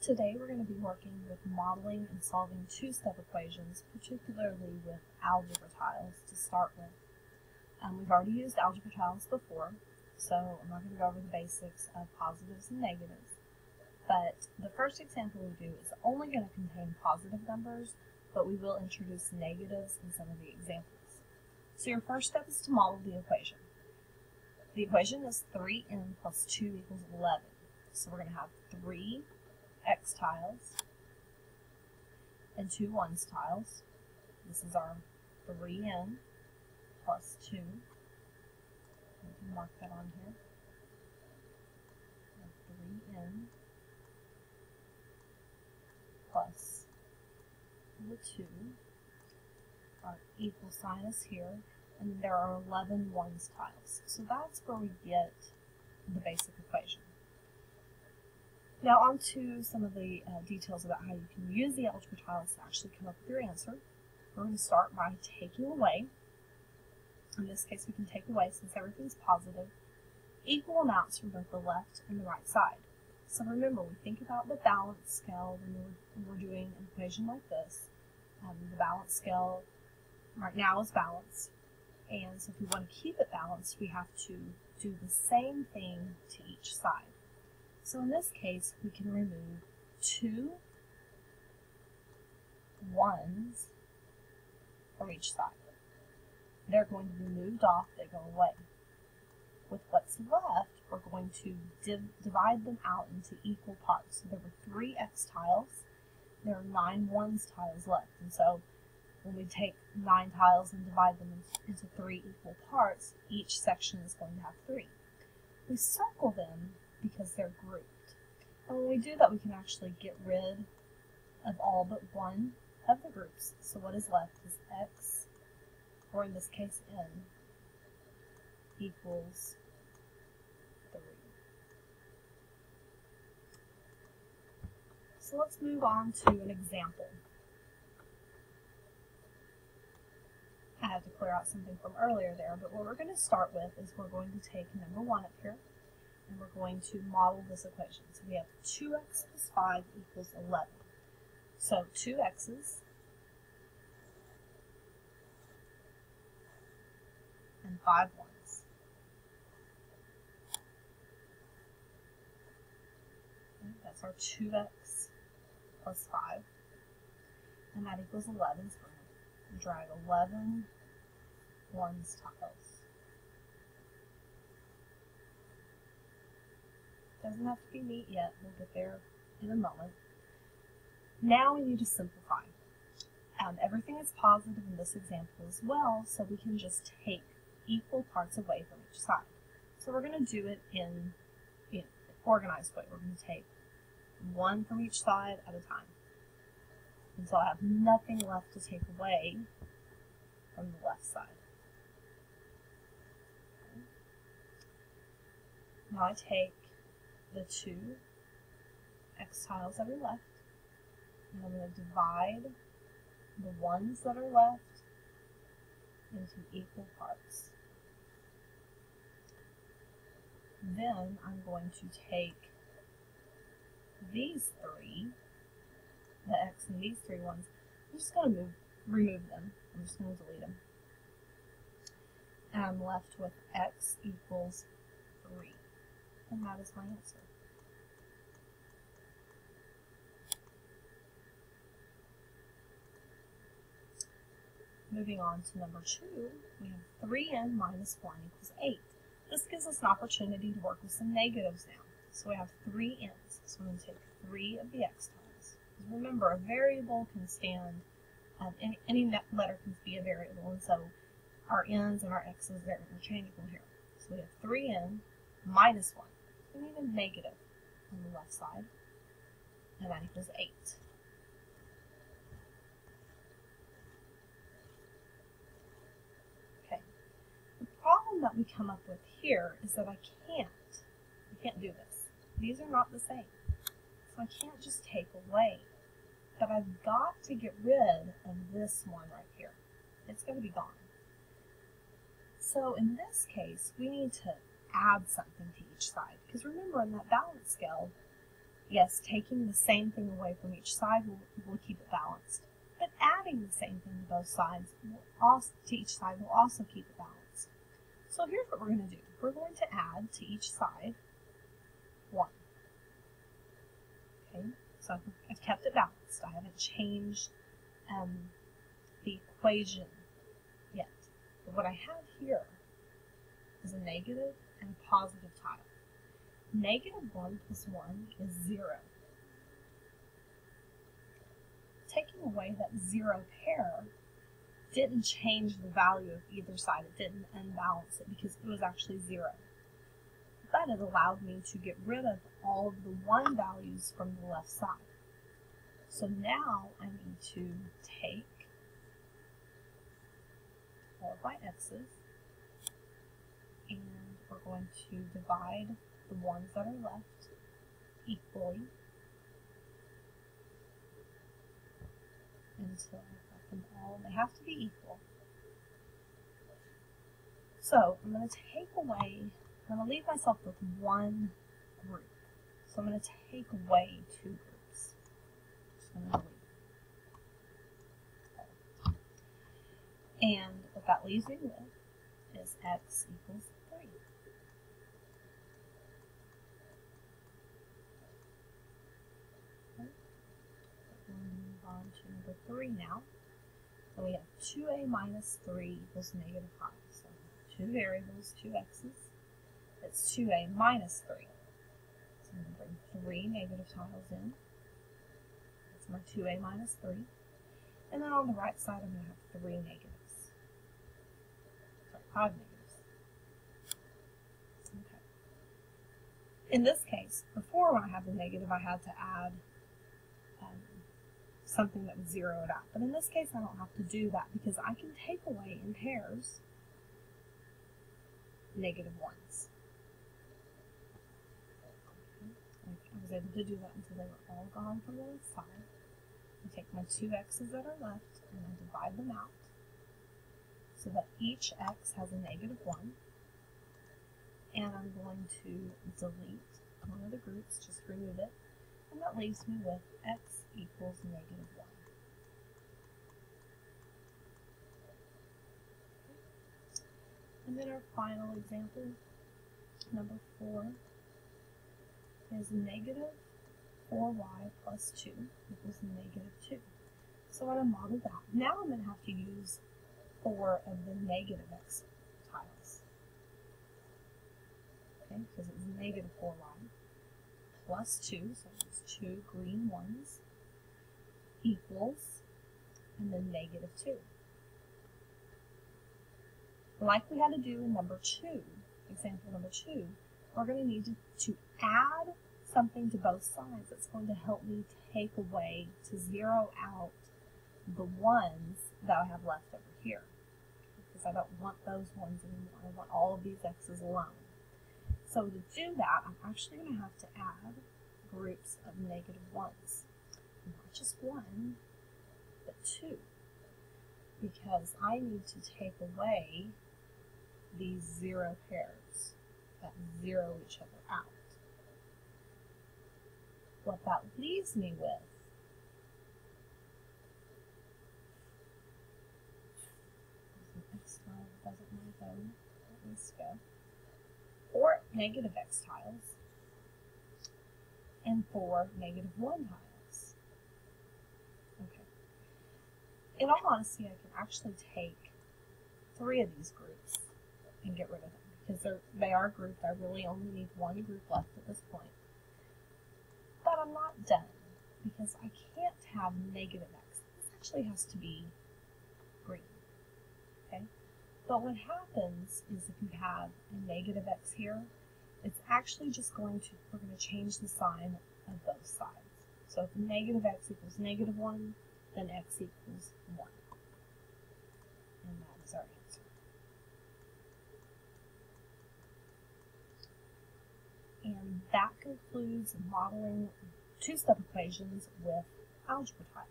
Today we're going to be working with modeling and solving two-step equations, particularly with algebra tiles to start with. We've already used algebra tiles before, so I'm not going to go over the basics of positives and negatives. But the first example we do is only going to contain positive numbers, but we will introduce negatives in some of the examples. So your first step is to model the equation. The equation is 3n plus 2 equals 11. So we're going to have 3 x tiles and 2 1's tiles. This is our 3n plus 2. We can mark that on here. 3n plus the 2. Our equal sign is here, and there are 11 1's tiles. So that's where we get the basic equation. Now on to some of the details about how you can use the algebra tiles to actually come up with your answer. We're going to start by taking away. In this case we can take away, since everything's positive, equal amounts from both the left and the right side. So remember, we think about the balance scale when we're doing an equation like this. The balance scale right now is balanced, and so if we want to keep it balanced, we have to do the same thing to each side. So in this case, we can remove 2 1's from each side. They're going to be moved off, they go away. With what's left, we're going to divide them out into equal parts. So there were 3 x tiles, there are 9 1's tiles left. And so when we take 9 tiles and divide them into 3 equal parts, each section is going to have 3. We circle them because they're grouped. And when we do that, we can actually get rid of all but one of the groups. So what is left is x, or in this case n, equals 3. So let's move on to an example. I had to clear out something from earlier there, but what we're going to start with is we're going to take number 1 up here, and we're going to model this equation. So we have 2x plus 5 equals 11. So 2 x's and 5 1's. Okay, that's our 2x plus 5. And that equals 11. So we're going to drag 11 1's tiles. Doesn't have to be neat yet. We'll get there in a moment. Now we need to simplify. Everything is positive in this example as well, so we can just take equal parts away from each side. So we're going to do it in an organized way. We're going to take 1 from each side at a time until I have nothing left to take away from the left side. Okay. Now I take the 2 x tiles that are left, and I'm going to divide the 1's that are left into equal parts. Then I'm going to take these 3, the x and these 3 1's, I'm just going to remove them. I'm just going to delete them. And I'm left with x equals 3. And that is my answer. Moving on to number 2, we have 3n minus 1 equals 8. This gives us an opportunity to work with some negatives now. So we have 3 n's. So I'm going to take 3 of the x tiles. Remember, a variable can stand, any letter can be a variable, and so our n's and our x's, they're interchangeable here. So we have 3n minus 1. We need a negative on the left side, and that equals 8. Okay. The problem that we come up with here is that I can't do this. These are not the same. So I can't just take away. But I've got to get rid of this one right here. It's going to be gone. So in this case, we need to add something to each side. Because remember, in that balance scale, Yes, taking the same thing away from each side will keep it balanced. But adding the same thing to both sides to each side will also keep it balanced. So here's what we're going to do. We're going to add to each side 1. Okay, so I've kept it balanced. I haven't changed the equation yet. But what I have here is a negative and a positive tile. Negative 1 plus 1 is 0. Taking away that 0 pair didn't change the value of either side. It didn't unbalance it because it was actually 0. But it allowed me to get rid of all of the 1 values from the left side. So now I need to take all of my x's, and we're going to divide the ones that are left equally until I've got them all. They have to be equal. So I'm going to take away, I'm going to leave myself with 1 group. So I'm going to take away 2 groups. So I'm going to leave. And what that leaves me with is x equals 3. Okay. We're going to move on to number 3 now. So we have 2a minus 3 equals negative 5. So 2 variables, 2 x's. It's 2a minus 3. So I'm going to bring 3 negative tiles in. That's my 2a minus 3. And then on the right side, I'm going to have 3 negatives. Sorry, 5 negatives. Okay. In this case, before when I had the negative, I had to add something that would zero it out. But in this case, I don't have to do that because I can take away in pairs negative 1s. I was able to do that until they were all gone from the left side. I take my 2 x's that are left and I divide them out so that each x has a negative 1. And I'm going to delete one of the groups, just remove it, and that leaves me with x equals negative 1. And then our final example, number 4, is negative 4y plus 2 equals negative 2. So when I model that, now I'm going to have to use 4 of the negative x tiles. Okay, because it was negative 4y plus 2, so it's 2 green ones, equals, and then negative 2. Like we had to do in number 2, example number 2, we're going to need to add something to both sides that's going to help me take away, to zero out the ones that I have left over here. Because I don't want those ones anymore. I want all of these x's alone. So to do that, I'm actually going to have to add groups of negative 1s. Not just 1, but 2. Because I need to take away these 0 pairs that zero each other out. What that leaves me with is an x tile that doesn't want to go. That needs to go. 4 negative x tiles and 4 negative 1 tiles. Okay. In all honesty, I can actually take 3 of these groups and get rid of them because they are grouped. I really only need 1 group left at this point. But I'm not done because I can't have negative x. This actually has to be green. Okay? But what happens is if you have a negative x here, it's actually just we're going to change the sign of both sides. So if negative x equals negative 1, then x equals 1. And that is our answer. And that concludes modeling two-step equations with algebra type.